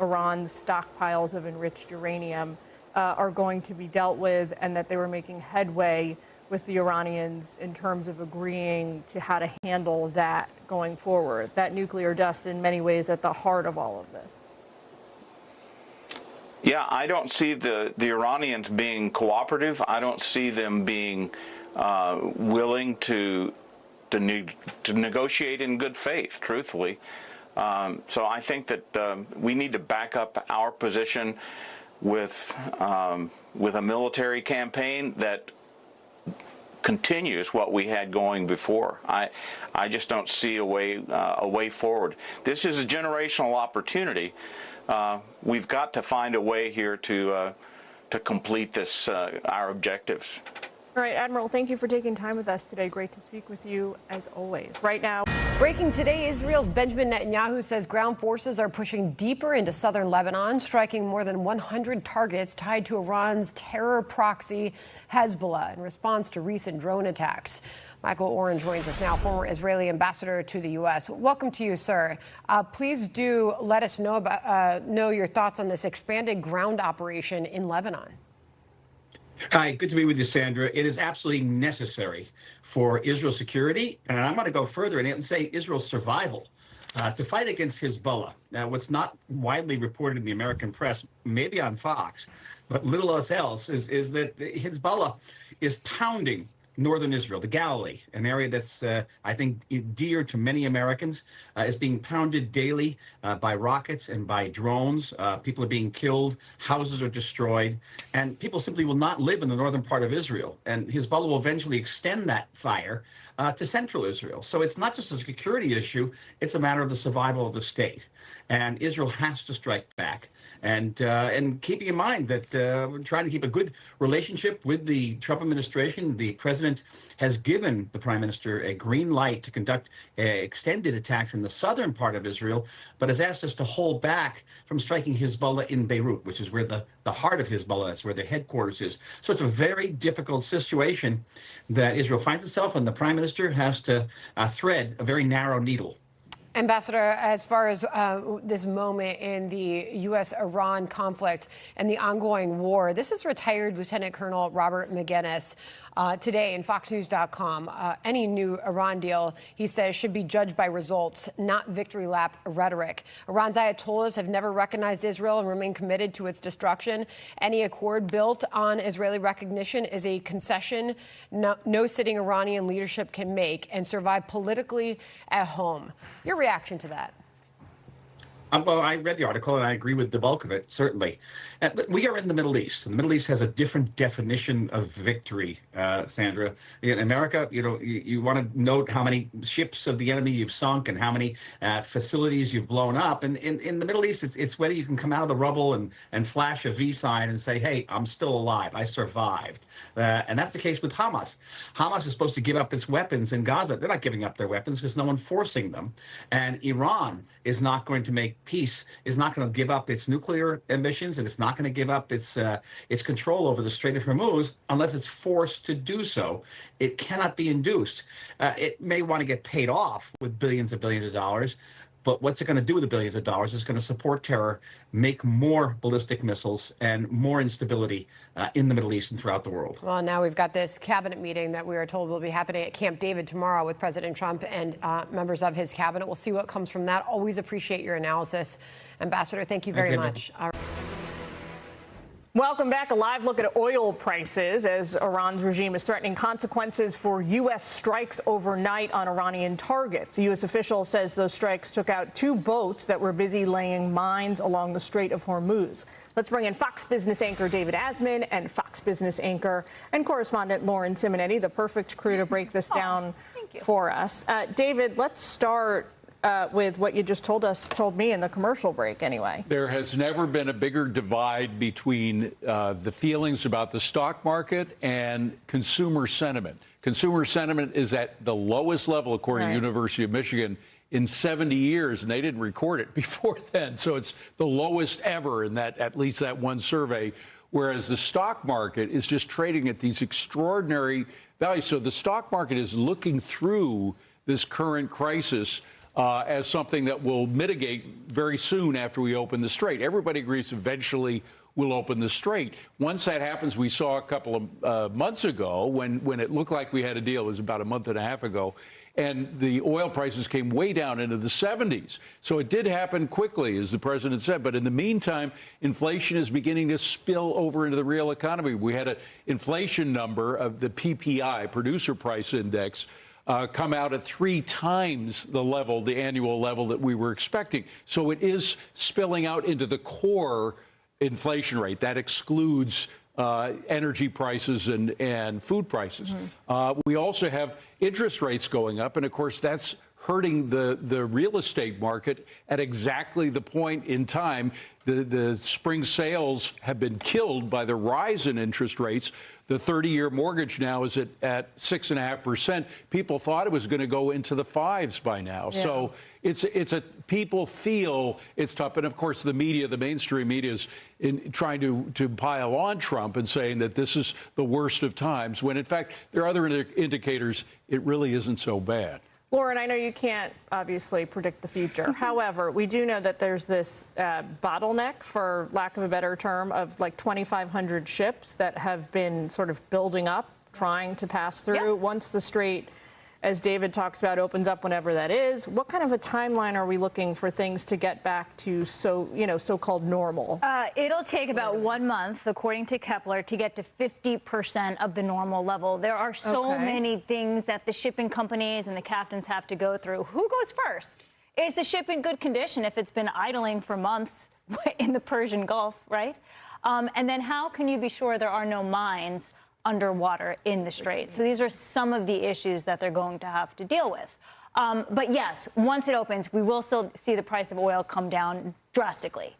Iran's stockpiles of enriched uranium are going to be dealt with, and that they were making headway with the Iranians in terms of agreeing to how to handle that going forward. That nuclear dust in many ways at the heart of all of this. Yeah, I don't see the Iranians being cooperative. I don't see them being willing to negotiate in good faith, truthfully. So I think that we need to back up our position with a military campaign that continues what we had going before. I just don't see a way forward. This is a generational opportunity. We've got to find a way here to complete this our objectives. All right, Admiral, thank you for taking time with us today. Great to speak with you as always. Right now. Breaking today, Israel's Benjamin Netanyahu says ground forces are pushing deeper into southern Lebanon, striking more than 100 targets tied to Iran's terror proxy Hezbollah in response to recent drone attacks. Michael Oren joins us now, former Israeli ambassador to the U.S. Welcome to you, sir. Please do let us know your thoughts on this expanded ground operation in Lebanon. Hi, good to be with you, Sandra. It is absolutely necessary for Israel's security, and I'm going to go further and say Israel's survival, to fight against Hezbollah. Now, what's not widely reported in the American press, maybe on Fox, but little else, is that Hezbollah is pounding northern Israel, the Galilee, an area that's, I think, dear to many Americans, is being pounded daily by rockets and by drones. People are being killed, houses are destroyed, and people simply will not live in the northern part of Israel. And Hezbollah will eventually extend that fire to central Israel. So it's not just a security issue, it's a matter of the survival of the state. And Israel has to strike back. And keeping in mind that we're trying to keep a good relationship with the Trump administration. The president has given the prime minister a green light to conduct extended attacks in the southern part of Israel, but has asked us to hold back from striking Hezbollah in Beirut, which is where the heart of Hezbollah is, where their headquarters is. So it's a very difficult situation that Israel finds itself, and the prime minister has to thread a very narrow needle. Ambassador, as far as this moment in the U.S.-Iran conflict and the ongoing war, this is retired Lieutenant Colonel Robert McGinnis today in FoxNews.com. Any new Iran deal, he says, should be judged by results, not victory lap rhetoric. Iran's Ayatollahs have never recognized Israel and remain committed to its destruction. Any accord built on Israeli recognition is a concession no sitting Iranian leadership can make and survive politically at home. Your reaction to that? Well, I read the article, and I agree with the bulk of it, certainly. But we are in the Middle East, and the Middle East has a different definition of victory, Sandra. In America, you want to note how many ships of the enemy you've sunk and how many facilities you've blown up. And in the Middle East, it's whether you can come out of the rubble and flash a V sign and say, hey, I'm still alive. I survived. And that's the case with Hamas. Hamas is supposed to give up its weapons in Gaza. They're not giving up their weapons because no one's forcing them. And Iran is not going to make peace, is not going to give up its nuclear ambitions, and it's not going to give up its control over the Strait of Hormuz unless it's forced to do so. It cannot be induced. It may want to get paid off with billions and billions of dollars, but what's it going to do with the billions of dollars? It's going to support terror, make more ballistic missiles, and more instability in the Middle East and throughout the world. Well, now we've got this cabinet meeting that we are told will be happening at Camp David tomorrow with President Trump and members of his cabinet. We'll see what comes from that. Always appreciate your analysis. Ambassador, thank you very much. Welcome back. A live look at oil prices as Iran's regime is threatening consequences for U.S. strikes overnight on Iranian targets. A U.S. official says those strikes took out 2 boats that were busy laying mines along the Strait of Hormuz. Let's bring in Fox Business anchor David Asman and Fox Business anchor and correspondent Lauren Simonetti, the perfect crew to break this down for us. David, let's start with what you just told me in the commercial break anyway. There has never been a bigger divide between the feelings about the stock market and consumer sentiment. Consumer sentiment is at the lowest level, according to the University of Michigan, in 70 years, and they didn't record it before then. So it's the lowest ever in that, at least that one survey, whereas the stock market is just trading at these extraordinary values. So the stock market is looking through this current crisis as something that will mitigate very soon after we open the strait. Everybody agrees eventually we'll open the strait. Once that happens, we saw a couple of months ago when it looked like we had a deal. It was about a month and a half ago. And the oil prices came way down into the 70s. So it did happen quickly, as the president said. But in the meantime, inflation is beginning to spill over into the real economy. We had an inflation number of the PPI, Producer Price Index, come out at 3 times the level, the annual level that we were expecting. So it is spilling out into the core inflation rate. That excludes energy prices and food prices. We also have interest rates going up, and of course that's hurting the real estate market at exactly the point in time. The spring sales have been killed by the rise in interest rates. The 30-year mortgage now is at 6.5%. People thought it was going to go into the 5s by now. Yeah. So people feel it's tough. And of course, the media, the mainstream media is trying to pile on Trump and saying that this is the worst of times, when in fact, there are other indicators. It really isn't so bad. Lauren, I know you can't obviously predict the future. However, we do know that there's this bottleneck, for lack of a better term, of like 2,500 ships that have been sort of building up, trying to pass through. Yep. Once the strait, as David talks about, opens up, whenever that is, what kind of a timeline are we looking for things to get back to so-called normal? It'll take about 1 month, according to Kepler, to get to 50% of the normal level. There are so many things that the shipping companies and the captains have to go through. Who goes first? Is the ship in good condition if it's been idling for months in the Persian Gulf, right? And then how can you be sure there are no mines underwater in the strait? So these are some of the issues that they're going to have to deal with. But yes, once it opens, we will still see the price of oil come down drastically.